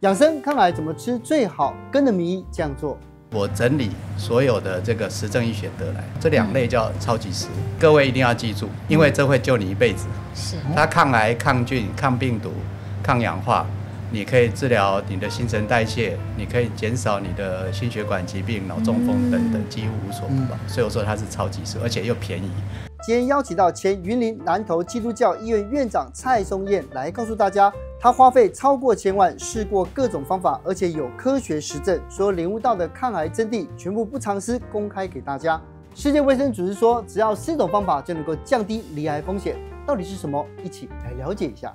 养生抗癌怎么吃最好？跟着名医这样做。我整理所有的这个实证医学得来，这2类叫超级食，各位一定要记住，因为这会救你一辈子。是，它抗癌、抗菌、抗病毒、抗氧化，你可以治疗你的新陈代谢，你可以减少你的心血管疾病、脑中风等等，几乎无所不包。所以我说它是超级食，而且又便宜。今天邀请到前云林南投基督教医院院长蔡松燕来告诉大家，他花费超过1000万，试过各种方法，而且有科学实证，所有领悟到的抗癌真谛，全部不藏私，公开给大家。世界卫生组织说，只要4种方法就能够降低罹癌风险，到底是什么？一起来了解一下。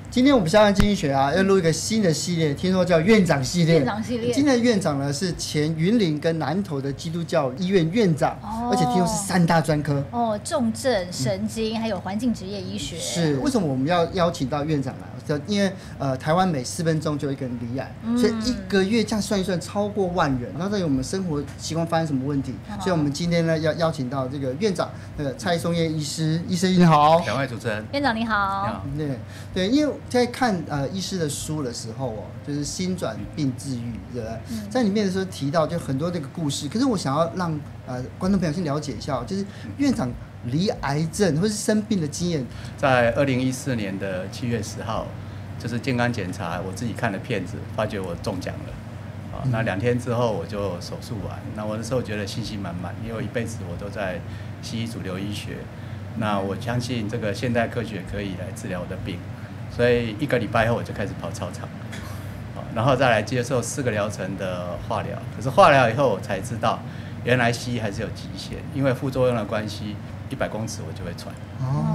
今天我们下岸经济学要录一个新的系列，听说叫院长系列。院长系列，今天的院长呢是前云林跟南投的基督教医院院长，而且听说是3大专科重症、神经还有环境职业医学。是为什么我们要邀请到院长来？因为台湾每4分钟就有一个人罹癌，所以1个月这样算一算，超过10000人。然后在我们生活习惯发生什么问题？所以我们今天呢要邀请到这个院长，蔡松燕医师。医生你好。2位主持人。院长你好。你好。对，因为在看医师的书的时候就是心转病治愈，对不对？在里面的时候提到就很多这个故事，可是我想要让观众朋友先了解一下，就是院长罹癌症或是生病的经验。在2014年的7月10号，就是健康检查，我自己看了片子，发觉我中奖了。那2天之后我就手术完，那我那时候觉得信心满满，因为我一辈子我都在西医主流医学，那我相信这个现代科学可以来治疗我的病。所以1个礼拜后我就开始跑操场，然后再来接受4个疗程的化疗。可是化疗以后我才知道，原来西医还是有极限，因为副作用的关系，100公尺我就会喘，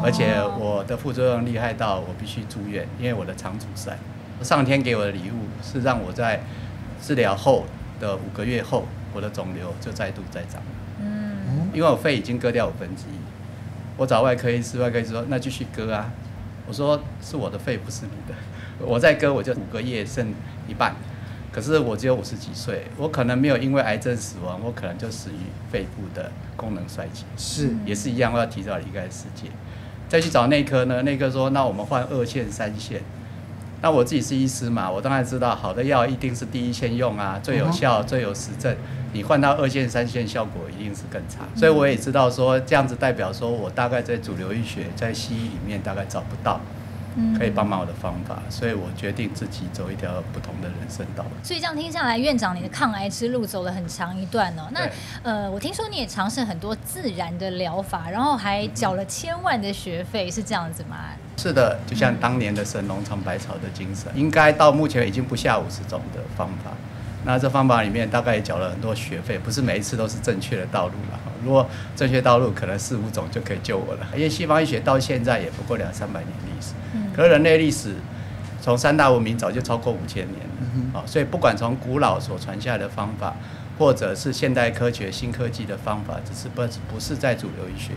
而且我的副作用厉害到我必须住院，因为我的肠阻塞。上天给我的礼物是让我在治疗后的5个月后，我的肿瘤就再度再长。因为我肺已经割掉1/5，我找外科医师，外科医师说那继续割啊。我说是我的肺，不是你的。我再割我就5个月剩一半，可是我只有50几岁，我可能没有因为癌症死亡，我可能就死于肺部的功能衰竭。是，也是一样，我要提早离开世界。再去找内科呢，内科说那我们换2线、3线。那我自己是医师嘛，我当然知道好的药一定是第1线用啊，最有效、最有实证。你换到2线、3线，效果一定是更差。所以我也知道说，这样子代表说我大概在主流医学、在西医里面大概找不到可以帮忙我的方法，所以我决定自己走一条不同的人生道路。所以这样听下来，院长你的抗癌之路走了很长一段哦。那我听说你也尝试很多自然的疗法，然后还缴了1000万的学费，是这样子吗？是的，就像当年的神农尝百草的精神，应该到目前已经不下50种的方法。那这方法里面大概也缴了很多学费，不是每一次都是正确的道路了。如果正确道路，可能4、5种就可以救我了。因为西方医学到现在也不过200-300年历史，可是人类历史从3大文明早就超过5000年了。所以不管从古老所传下来的方法，或者是现代科学新科技的方法，只是不是在主流医学，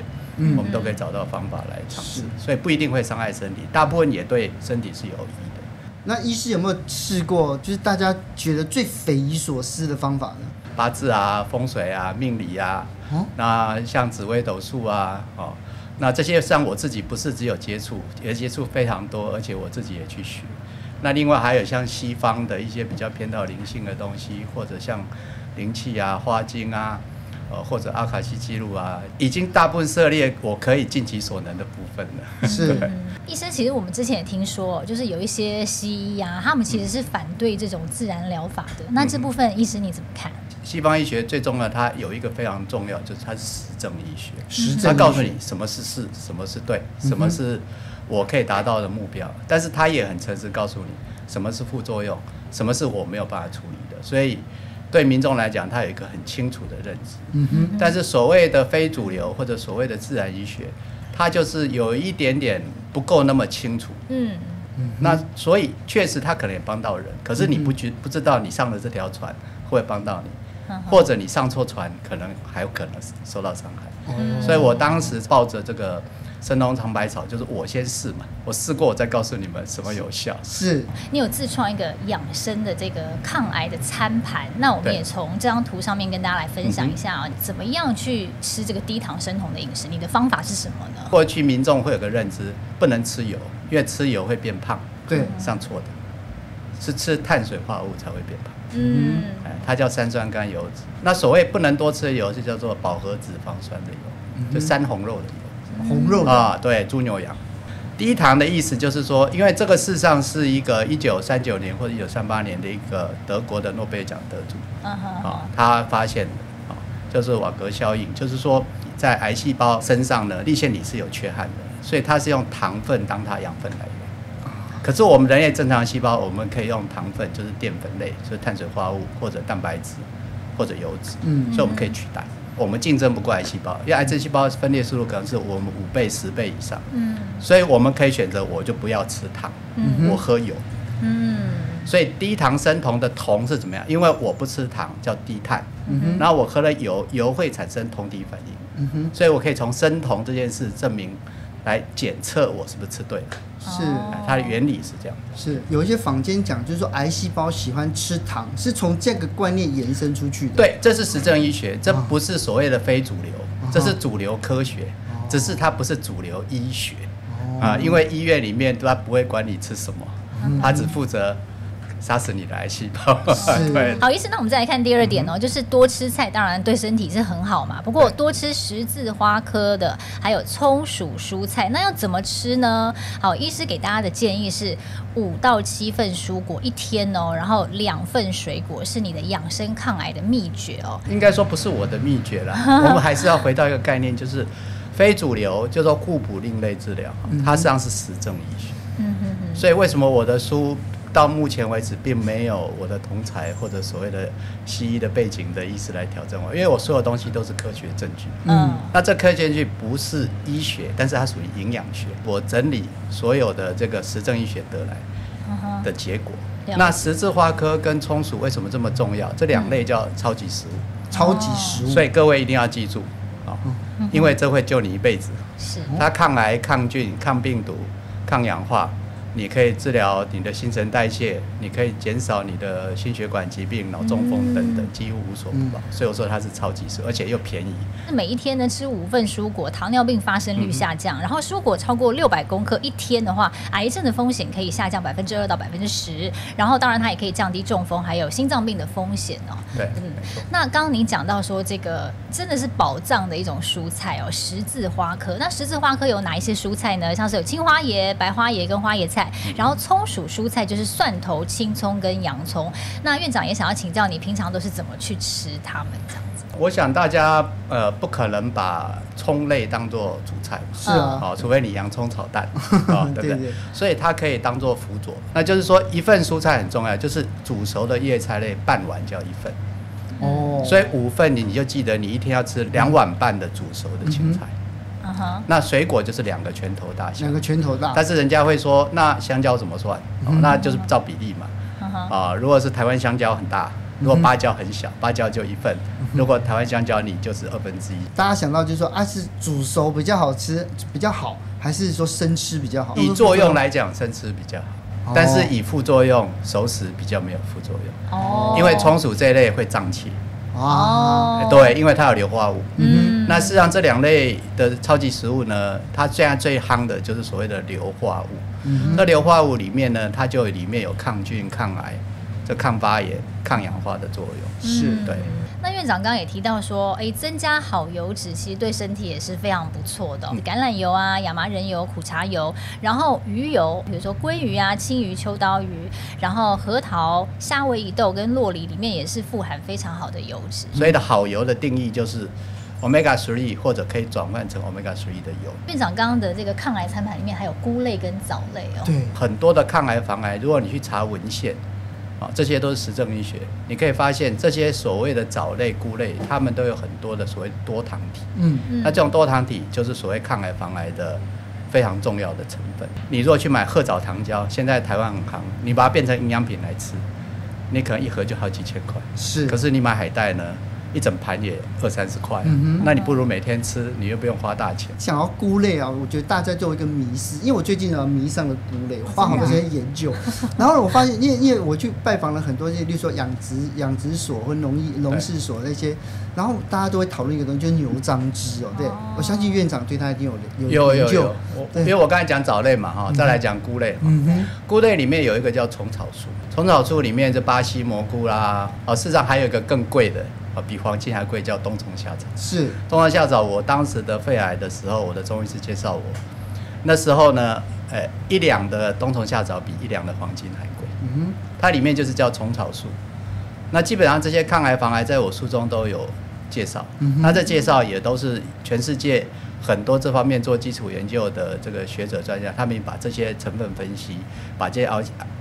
我们都可以找到方法来尝试，所以不一定会伤害身体，大部分也对身体是有益的。那医师有没有试过，就是大家觉得最匪夷所思的方法呢？八字啊、风水啊、命理啊，那像紫微斗数啊，那这些像我自己不是只有接触，也接触非常多，而且我自己也去学。那另外还有像西方的一些比较偏到灵性的东西，或者像灵气啊、花精啊，或者阿卡西记录啊，已经大部分涉猎我可以尽其所能的部分了。是。医生，其实我们之前也听说，就是有一些西医啊，他们其实是反对这种自然疗法的。那这部分医师你怎么看？西方医学最重要，它有一个非常重要，就是它是实证医学。实证医学，它告诉你什么是是，什么是对，什么是我可以达到的目标。但是它也很诚实告诉你什么是副作用，什么是我没有办法处理的。所以对民众来讲，它有一个很清楚的认知。但是所谓的非主流或者所谓的自然医学，它就是有一点点不够那么清楚。那所以确实它可能也帮到人，可是你不知道你上了这条船会帮到你，或者你上错船可能还有可能受到伤害。所以我当时抱着这个神农尝百草，就是我先试嘛，我试过我再告诉你们什么有效。是你有自创一个养生的这个抗癌的餐盘，那我们也从这张图上面跟大家来分享一下怎么样去吃这个低糖生酮的饮食，你的方法是什么呢？过去民众会有个认知，不能吃油，因为吃油会变胖，对，上错的，是吃碳水化合物才会变胖。它叫三酸甘油脂。那所谓不能多吃的油，是叫做饱和脂肪酸的油，就山红肉的油。红肉啊，对，猪牛羊。低糖的意思就是说，因为这个事实上是一个1939年或者1938年的一个德国的诺贝尔奖得主，他发现的，就是瓦格效应，就是说在癌细胞身上呢，粒线体是有缺憾的，所以它是用糖分当它养分来源。可是我们人类正常的细胞，我们可以用糖分，就是淀粉类，就是碳水化合物或者蛋白质或者油脂，所以我们可以取代。我们竞争不过癌细胞，因为癌症细胞分裂速度可能是我们5倍、10倍以上，所以我们可以选择我就不要吃糖，我喝油，所以低糖生酮的酮是怎么样？因为我不吃糖叫低碳，然后我喝了油，油会产生酮体反应，所以我可以从生酮这件事证明来检测我是不是吃对了。是，它的原理是这样。是有一些坊间讲，就是说癌细胞喜欢吃糖，是从这个观念延伸出去的。对，这是实证医学，这不是所谓的非主流，这是主流科学，只是它不是主流医学因为医院里面它不会管你吃什么，它只负责杀死你的癌细胞。对，好，医师，那我们再来看第二点就是多吃菜，当然对身体是很好嘛。不过多吃十字花科的，还有葱属蔬菜，那要怎么吃呢？好，医师给大家的建议是5到7份蔬果一天然后2份水果是你的养生抗癌的秘诀应该说不是我的秘诀啦，我们还是要回到一个概念，就是非主流叫做互补另类治疗，它实际上是实证医学。所以为什么我的书到目前为止并没有我的同才或者所谓的西医的背景的医师来挑战我，因为我所有东西都是科学证据。那这科学证据不是医学，但是它属于营养学。我整理所有的这个实证医学得来的结果。那十字花科跟葱属为什么这么重要？这2类叫超级食物。超级食物。所以各位一定要记住因为这会救你一辈子。是。它抗癌、抗菌、抗病毒、抗氧化。你可以治疗你的新陈代谢，你可以减少你的心血管疾病、脑中风等等，几乎无所不包。所以我说它是超级食，而且又便宜。每一天呢吃5份蔬果，糖尿病发生率下降，然后蔬果超过600公克一天的话，癌症的风险可以下降2%到10%。然后当然它也可以降低中风还有心脏病的风险对，那刚刚您讲到说这个真的是宝藏的一种蔬菜十字花科。那十字花科有哪一些蔬菜呢？像是有青花椰、白花椰跟花椰菜。然后葱属蔬菜就是蒜头、青葱跟洋葱。那院长也想要请教你，平常都是怎么去吃它们这样子？我想大家不可能把葱类当作主菜，是啊，除非你洋葱炒蛋对不对？所以它可以当作辅佐。那就是说一份蔬菜很重要，就是煮熟的叶菜类半碗叫1份。所以5份你就记得你一天要吃2碗半的煮熟的青菜。那水果就是2个拳头大小，2个拳头大。但是人家会说，那香蕉怎么算？那就是照比例嘛。如果是台湾香蕉很大，如果芭蕉很小，芭蕉就1份。如果台湾香蕉你就是1/2。大家想到就是说是煮熟比较好吃比较好，还是说生吃比较好？以作用来讲，生吃比较好。但是以副作用，熟食比较没有副作用。因为葱属这一类会胀气。对，因为它有硫化物。那事实上这2类的超级食物呢，它现在最夯的就是所谓的硫化物。那硫化物里面呢，它就里面有抗菌、抗癌、抗发炎、抗氧化的作用。是，对。那院长刚刚也提到说，增加好油脂其实对身体也是非常不错的。橄榄油啊、亚麻仁油、苦茶油，然后鱼油，比如说鲑鱼啊、青鱼、秋刀鱼，然后核桃、夏威夷豆跟酪梨里面也是富含非常好的油脂。所以的好油的定义就是Omega 3或者可以转换成 Omega 3的油。院长刚刚的这个抗癌餐盘里面还有菇类跟藻类对，很多的抗癌防癌，如果你去查文献这些都是实证医学，你可以发现这些所谓的藻类、菇类，它们都有很多的所谓多糖体。那这种多糖体就是所谓抗癌防癌的非常重要的成分。你如果去买褐藻糖胶，现在台湾很夯，你把它变成营养品来吃，你可能1盒就好几千块。是，可是你买海带呢，一整盘也20-30块，那你不如每天吃，你又不用花大钱。想要菇类啊，我觉得大家都有一个迷思，因为我最近迷上了菇类，我花好多时间研究。然后我发现，因为我去拜访了很多，例如说养殖所或农事所那些，然后大家都会讨论一个东西，就是牛樟芝哦。对，我相信院长对他一定有研究。因为我刚才讲藻类嘛哈，再来讲菇类。菇类里面有一个叫虫草素，虫草素里面就巴西蘑菇啦，事实上还有一个更贵的。比黄金还贵，叫冬虫夏草。是冬虫夏草，我当时的肺癌的时候，我的中医师介绍我，那时候呢，1两的冬虫夏草比1两的黄金还贵。它里面就是叫虫草素。那基本上这些抗癌防癌在我书中都有介绍。那这介绍也都是全世界很多这方面做基础研究的这个学者专家，他们把这些成分分析，把这些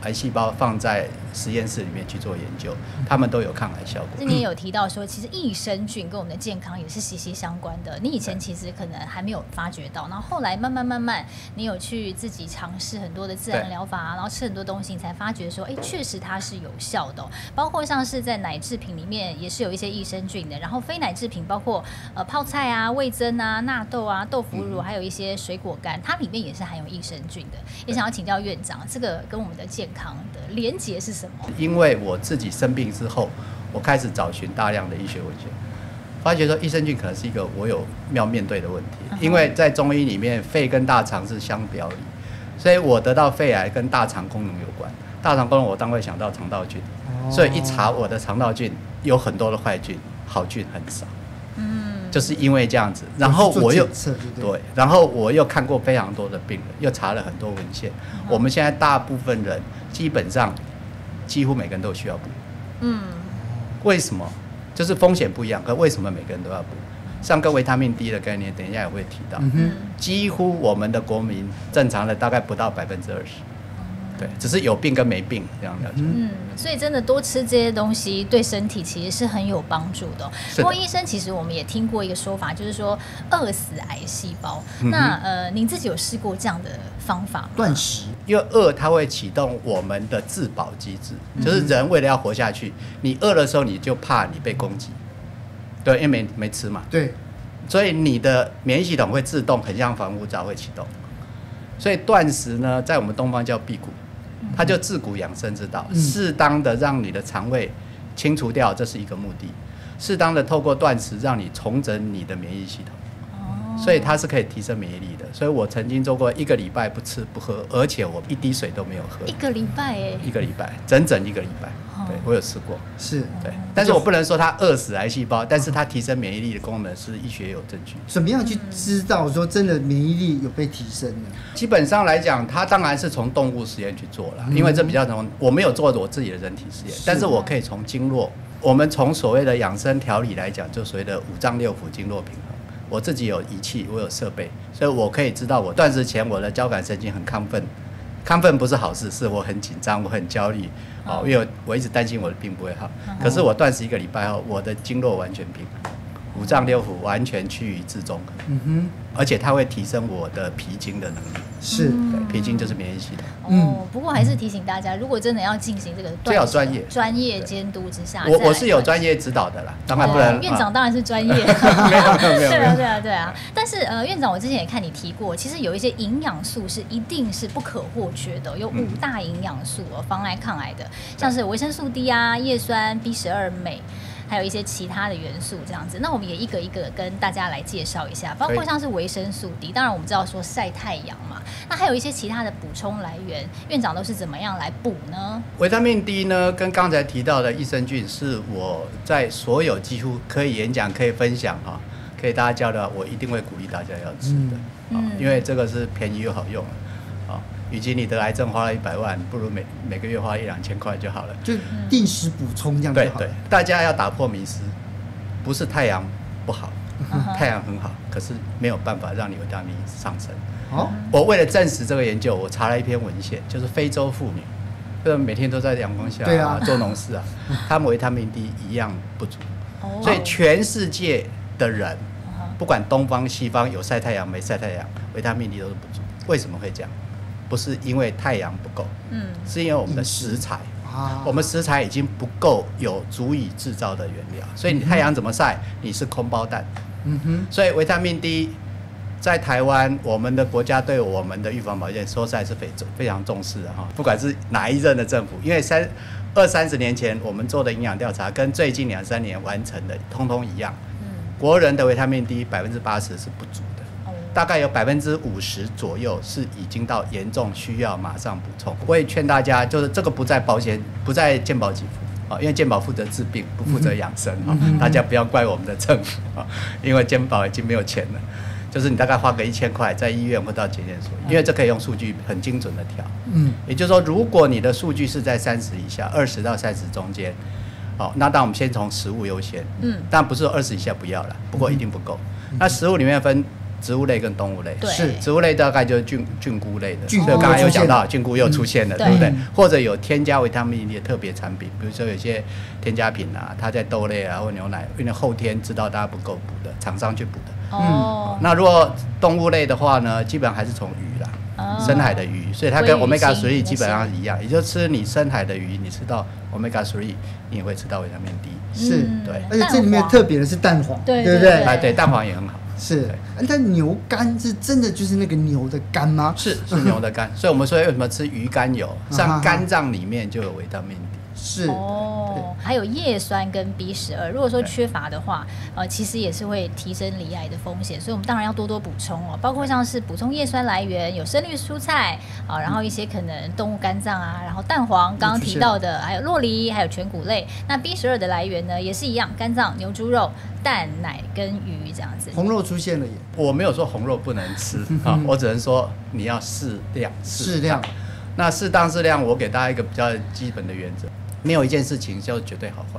癌细胞放在实验室里面去做研究，他们都有抗癌效果。你也有提到说，其实益生菌跟我们的健康也是息息相关的。你以前其实可能还没有发觉到，然后后来慢慢，你有去自己尝试很多的自然疗法，然后吃很多东西，你才发觉说，确实它是有效的包括像是在奶制品里面也是有一些益生菌的，然后非奶制品包括泡菜啊、味噌啊、纳豆啊、豆腐乳，还有一些水果干，它里面也是含有益生菌的。也想要请教院长，这个跟我们的健康的连结是什么？因为我自己生病之后，我开始找寻大量的医学文献，发觉说益生菌可能是一个我要面对的问题。因为在中医里面，肺跟大肠是相表里，所以我得到肺癌跟大肠功能有关。大肠功能我当然会想到肠道菌，所以一查我的肠道菌有很多的坏菌，好菌很少。就是因为这样子，然后我又对，然后我又看过非常多的病人，又查了很多文献。我们现在大部分人基本上几乎每个人都需要补。为什么？就是风险不一样，可为什么每个人都要补？像跟维他命 D 的概念，等一下也会提到。几乎我们的国民正常的大概不到20%。对，只是有病跟没病这样了解。所以真的多吃这些东西对身体其实是很有帮助的。不过医生其实我们也听过一个说法，就是说饿死癌细胞。那您自己有试过这样的方法吗？断食，因为饿它会启动我们的自保机制，就是人为了要活下去，你饿的时候你就怕你被攻击，对，因为没吃嘛。对，所以你的免疫系统会自动很像防护罩会启动。所以断食呢，在我们东方叫辟谷。它就自古养生之道，适当的让你的肠胃清除掉，这是一个目的；适当的透过断食让你重整你的免疫系统，所以它是可以提升免疫力的。所以我曾经做过1个礼拜不吃不喝，而且我一滴水都没有喝。1个礼拜1个礼拜，整1个礼拜。对，我有试过，是对，但是我不能说它饿死癌细胞，但是它提升免疫力的功能是医学有证据。怎么样去知道说真的免疫力有被提升呢？基本上来讲，它当然是从动物实验去做了，因为这比较我没有做我自己的人体实验，但是我可以从经络，我们从所谓的养生调理来讲，就所谓的5脏6腑经络平衡。我自己有仪器，我有设备，所以我可以知道我断食前我的交感神经很亢奋。亢奋不是好事，是我很紧张，我很焦虑，因为我一直担心我的病不会好。可是我断食1个礼拜后，我的经络完全平衡，5脏6腑完全趋于自中衡，而且它会提升我的脾经的能力。是，对，脾经就是免疫系统。不过还是提醒大家，如果真的要进行这个最好专业监督之下，我是有专业指导的啦，当然不能。院长当然是专业，没有，对啊。但是院长，我之前也看你提过，其实有一些营养素是一定是不可或缺的，有5大营养素防癌抗癌的，像是维生素 D 啊、叶酸、B12、镁。还有一些其他的元素这样子，那我们也一个一个跟大家来介绍一下，包括像是维生素 D， 当然我们知道说晒太阳嘛，那还有一些其他的补充来源，院长都是怎么样来补呢？维他命 D 呢，跟刚才提到的益生菌是我在所有几乎可以演讲、可以分享可以大家交流，我一定会鼓励大家要吃的，因为这个是便宜又好用。与其你得癌症花了100万，不如每个月花1-2千块就好了，就定时补充这样就好了。对，大家要打破迷思，不是太阳不好，太阳很好，可是没有办法让你维他命上升。我为了证实这个研究，我查了一篇文献，就是非洲妇女，每天都在阳光下做农事他们维他命 D 一样不足，所以全世界的人，不管东方西方，有晒太阳没晒太阳，维他命 D 都是不足。为什么会这样？不是因为太阳不够，是因为我们的食材我们食材已经不够有足以制造的原料，所以你太阳怎么晒，你是空包弹。所以维他命 D 在台湾，我们的国家对我们的预防保健说实在是非常重视的哈，不管是哪一任的政府，因为20-30年前我们做的营养调查，跟最近2-3年完成的通通一样。国人的维他命 D80%是不足的，大概有50%左右是已经到严重需要马上补充。我也劝大家，就是这个不在健保给付，因为健保负责治病，不负责养生，大家不要怪我们的政府，因为健保已经没有钱了。就是你大概花个1000块在医院或到检验所，因为这可以用数据很精准的调。也就是说，如果你的数据是在30以下，20到30中间，那当然我们先从食物优先。但不是说20以下不要了，不过一定不够。那食物里面分植物类跟动物类，是植物类大概就是菌菇类的，所以刚才有讲到菌菇又出现了，对不对？或者有添加维他命 D 的特别产品，比如说有些添加品啊，它在豆类啊或牛奶，因为后天知道大家不够补的，厂商去补的。那如果动物类的话呢，基本上还是从鱼啦，深海的鱼，所以它跟 Omega 3基本上一样，也就是吃你深海的鱼，你吃到 Omega 3，你也会吃到维他命 D。是，对，而且这里面特别的是蛋黄，对不对？对，蛋黄也很好。是，但牛肝是真的就是那个牛的肝吗？是牛的肝，所以我们说为什么吃鱼肝油，像肝脏里面就有维他命 D。是还有叶酸跟 B12，如果说缺乏的话，其实也是会提升罹癌的风险，所以我们当然要多多补充哦，包括像是补充叶酸来源有深绿蔬菜然后一些可能动物肝脏啊，然后蛋黄刚刚提到的，还有酪梨，还有全谷类。那 B12的来源呢，也是一样，肝脏、牛、猪肉、蛋奶跟鱼这样子。红肉出现了耶，我没有说红肉不能吃我只能说你要适量。那适当适量，我给大家一个比较基本的原则。没有一件事情叫绝对好坏，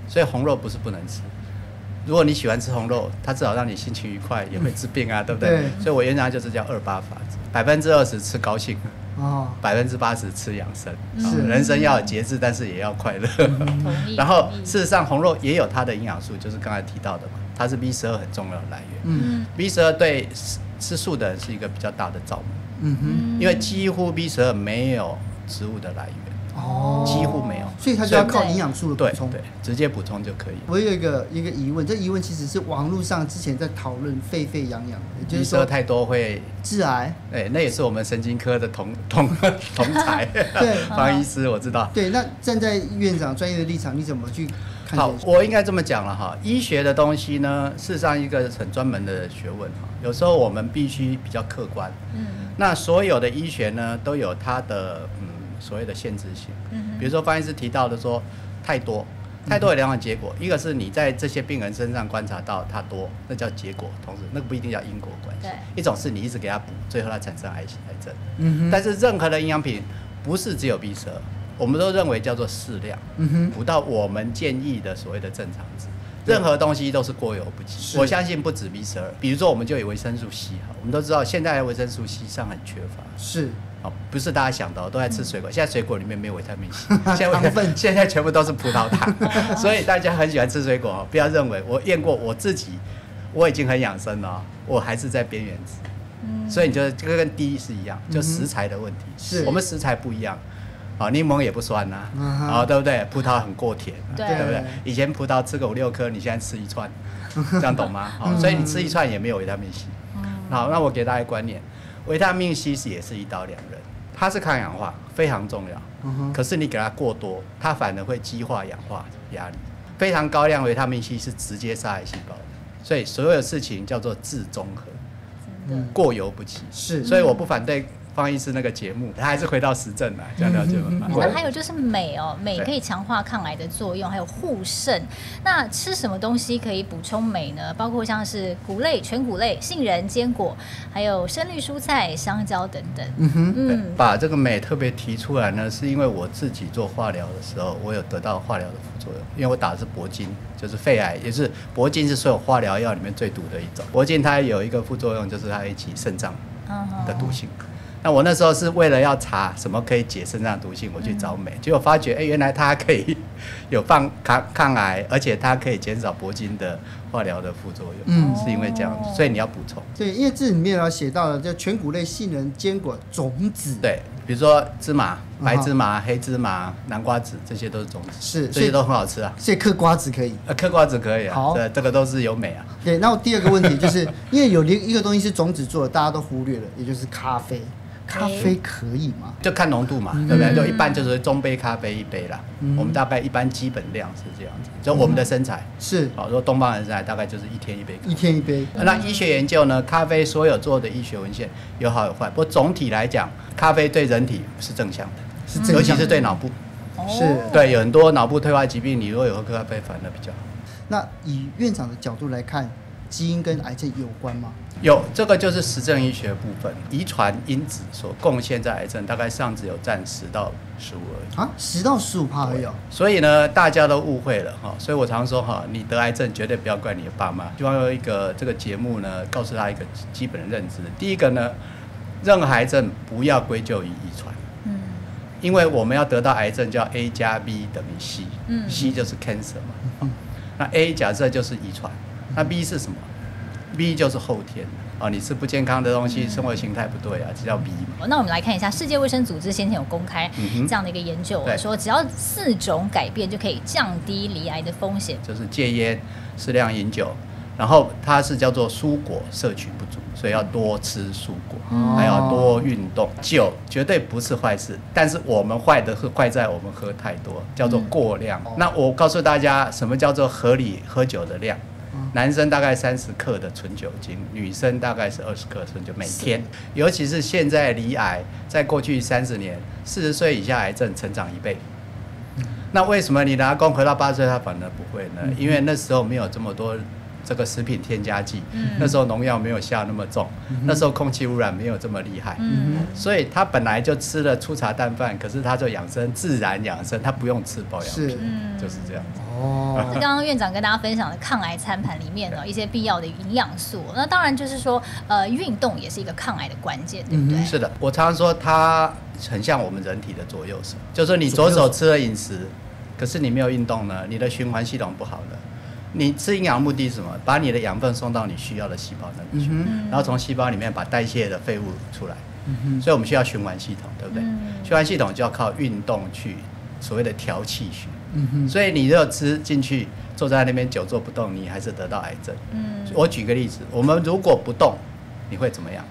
所以红肉不是不能吃。如果你喜欢吃红肉，它至少让你心情愉快，也会治病啊，对不对？所以我原来就是叫28法则，20%吃高兴，80%吃养生。人生要有节制，但是也要快乐。然后事实上，红肉也有它的营养素，就是刚才提到的嘛，它是 B12很重要的来源。B12对吃素的人是一个比较大的造物，因为几乎 B12没有植物的来源。几乎没有，所以它就要靠营养素的补充，对，直接补充就可以。我有一个疑问，这疑问其实是网络上之前在讨论沸沸扬扬的，也就是说太多会致癌。那也是我们神经科的同才，对，方医师我知道。对，那站在院长专业的立场，你怎么去看？好，我应该这么讲了哈，医学的东西呢，事实上一个很专门的学问哈，有时候我们必须比较客观。那所有的医学呢，都有它的所谓的限制性，比如说方医师提到的说太多有两种结果，一个是你在这些病人身上观察到它多，那叫结果，同时那个不一定叫因果关系。一种是你一直给他补，最后他产生癌症。但是任何的营养品不是只有 B12，我们都认为叫做适量，补到我们建议的所谓的正常值。任何东西都是过犹不及，我相信不止 B12，比如说我们就有维生素 C， 我们都知道现在的维生素 C 上很缺乏，是。不是大家想到都在吃水果，现在水果里面没有维他命 C， 现在全部都是葡萄糖，所以大家很喜欢吃水果，不要认为我验过我自己，我已经很养生了，我还是在边缘值，所以你就这个跟 D 是一样，就食材的问题，是我们食材不一样。柠檬也不酸呐，对不对？葡萄很过甜，对不对？以前葡萄吃个5-6颗，你现在吃1串，这样懂吗？所以你吃1串也没有维他命 C。好，那我给大家观念。维他命 C 也是1刀2刃，它是抗氧化，非常重要。可是你给它过多，它反而会激化氧化压力。非常高量维他命 C 是直接杀癌细胞的，所以所有事情叫做质中和，过犹不及。是，所以我不反对方医师那个节目，他还是回到实证来，这样了解吗？那还有就是镁镁可以强化抗癌的作用，还有护肾。那吃什么东西可以补充镁呢？包括像是谷类、全谷类、杏仁、坚果，还有深绿蔬菜、香蕉等等。把这个镁特别提出来呢，是因为我自己做化疗的时候，我有得到化疗的副作用，因为我打的是铂金，就是肺癌，也是铂金是所有化疗药里面最毒的一种。铂金它有一个副作用，就是它会起肾脏的毒性。那我那时候是为了要查什么可以解肾脏毒性，我去找镁，结果发觉，原来它可以有抗癌，而且它可以减少铂金的化疗的副作用，是因为这样子，所以你要补充。对，因为这里面写到了叫全谷类、杏仁、坚果、种子，对，比如说芝麻、白芝麻、黑芝麻、南瓜子，这些都是种子，是，这些都很好吃啊。所以嗑瓜子可以。嗑瓜子可以啊，好，这个都是有美啊。对，那我第二个问题就是，因为有一个东西是种子做的，大家都忽略了，也就是咖啡。咖啡可以吗？就看浓度嘛，对不对？就一般就是中杯咖啡1杯啦。我们大概一般基本量是这样子，就我们的身材是，好，说东方人身材大概就是1天1杯。1天1杯。那医学研究呢？咖啡所有做的医学文献有好有坏，不过总体来讲，咖啡对人体是正向的，尤其是对脑部。是，对，有很多脑部退化疾病，你如果有喝咖啡，反而比较好。那以院长的角度来看，基因跟癌症有关吗？有，这个就是实证医学部分，遗传因子所贡献在癌症，大概上只有占10到15而已啊，10到15%而已。所以呢，大家都误会了哈。所以我常说哈，你得癌症绝对不要怪你的爸妈。希望有一个这个节目呢，告诉他一个基本的认知。第一个呢，任何癌症不要归咎于遗传，因为我们要得到癌症叫 A 加 B 等于 C，C 就是 cancer 嘛。那 A 假设就是遗传，那 B 是什么？B 就是后天啊，你吃不健康的东西，生活形态不对啊，这叫 B 嘛。那我们来看一下，世界卫生组织先前有公开这样的一个研究，说只要4种改变就可以降低罹癌的风险，就是戒烟、适量饮酒，然后它是叫做蔬果摄取不足，所以要多吃蔬果，还要多运动。酒绝对不是坏事，但是我们坏的是坏在我们喝太多，叫做过量。那我告诉大家，什么叫做合理喝酒的量？男生大概30克的纯酒精，女生大概是20克纯酒，每天。尤其是现在罹癌，在过去30年，40岁以下癌症成长1倍。那为什么你的阿公活到80岁，他反而不会呢？因为那时候没有这么多这个食品添加剂，那时候农药没有下那么重，那时候空气污染没有这么厉害，所以他本来就吃了粗茶淡饭，可是他就养生，自然养生，他不用吃保养品，就是这样子。就刚刚院长跟大家分享的抗癌餐盘里面呢，一些必要的营养素，那当然就是说，运动也是一个抗癌的关键，对不对？是的，我常常说它很像我们人体的左右手，就是说你左手吃了饮食，可是你没有运动呢，你的循环系统不好了。你吃营养的目的是什么？把你的养分送到你需要的细胞那里去，然后从细胞里面把代谢的废物出来。所以我们需要循环系统，对不对？循环系统就要靠运动去所谓的调气血。所以你如果吃进去，坐在那边久坐不动，你还是得到癌症。我举个例子，我们如果不动，你会怎么样？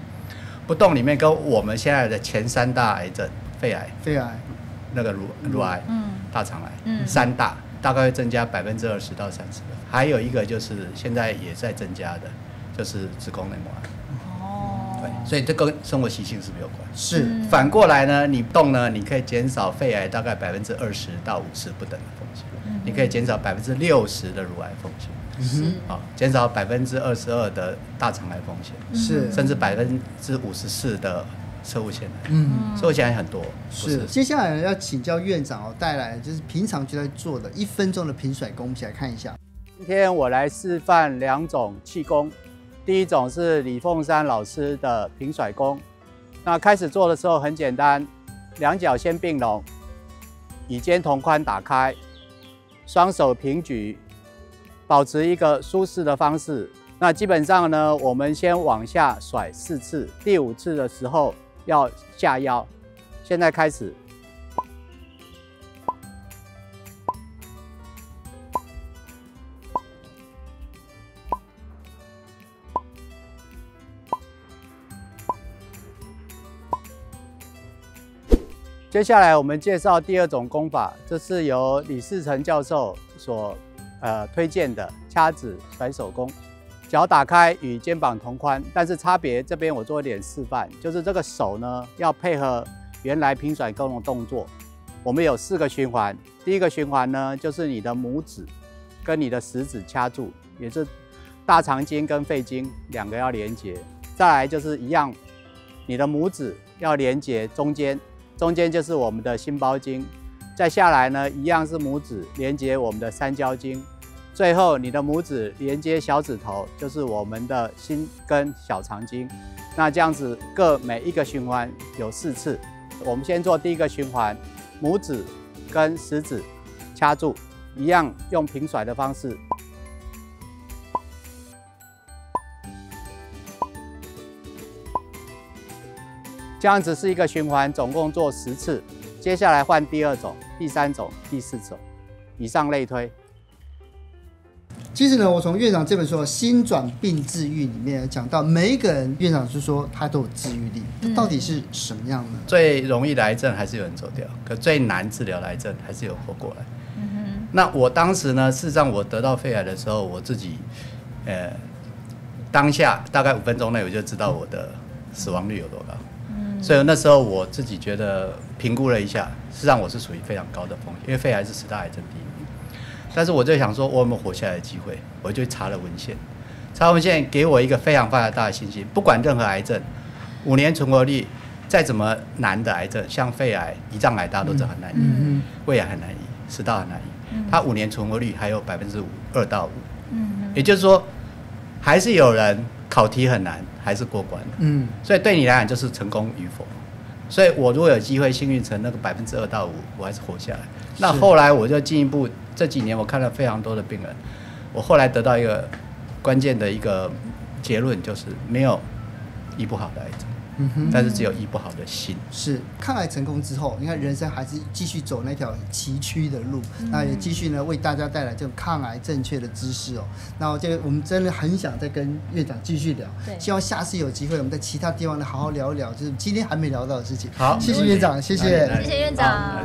不动里面跟我们现在的前3大癌症，肺癌、那个乳癌、大肠癌，3大大概会增加20%到30%。还有一个就是现在也在增加的，就是子宫内膜癌。对，所以这跟生活习性是不是有关？是。反过来呢，你动呢，你可以减少肺癌大概20%到50%不等的风险，你可以减少60%的乳癌风险，减少22%的大肠癌风险，是，甚至54%的车祸腺癌，车祸腺癌很多。是。接下来要请教院长带来就是平常就在做的1分钟的平甩功，一起来看一下。今天我来示范2种气功。第一种是李凤山老师的平甩功，那开始做的时候很简单，2脚先并拢，椅肩同宽打开，双手平举，保持一个舒适的方式。那基本上呢，我们先往下甩4次，第5次的时候要下腰。现在开始。接下来我们介绍第2种功法，这是由李世成教授所推荐的掐指甩手功。脚打开与肩膀同宽，但是差别这边我做一点示范，就是这个手呢要配合原来平甩功的动作。我们有4个循环，第1个循环呢就是你的拇指跟你的食指掐住，也是大肠经跟肺经2个要连接。再来就是一样，你的拇指要连接中间。中间就是我们的心包经，再下来呢，一样是拇指连接我们的三焦经，最后你的拇指连接小指头，就是我们的心跟小肠经。那这样子每一个循环有4次。我们先做第1个循环，拇指跟食指掐住，一样用平甩的方式。这样子是一个循环，总共做10次。接下来换第2种、第3种、第4种，以上类推。其实呢，我从院长这本书《心转病治愈》里面讲到，每一个人院长是说他都有治愈力，到底是什么样呢？最容易的癌症还是有人走掉，可最难治疗的癌症还是有活过来。那我当时呢，事实上我得到肺癌的时候，我自己，当下大概5分钟内我就知道我的死亡率有多高。所以那时候我自己觉得评估了一下，事实上我是属于非常高的风险，因为肺癌是10大癌症第1名。但是我就想说，我有没有活下来的机会？我就查了文献，查文献给我一个非常大的信心，不管任何癌症，5年存活率再怎么难的癌症，像肺癌、胰脏癌，大家都知道很难医，胃癌很难医，食道很难医，它5年存活率还有2%到5%，也就是说，还是有人考题很难，还是过关的。所以对你来讲就是成功与否。所以我如果有机会幸运成那个2%到5%，我还是活下来。那后来我就进一步，这几年我看了非常多的病人，我后来得到一个关键的一个结论，就是没有医不好的癌症。但是只有医不好的心。是抗癌成功之后，你看人生还是继续走那条崎岖的路，那也继续呢为大家带来这种抗癌正确的知识哦。那这个我们真的很想再跟院长继续聊，希望下次有机会我们在其他地方呢好好聊一聊，就是今天还没聊到的事情。好，谢谢院长，谢谢，谢谢院长。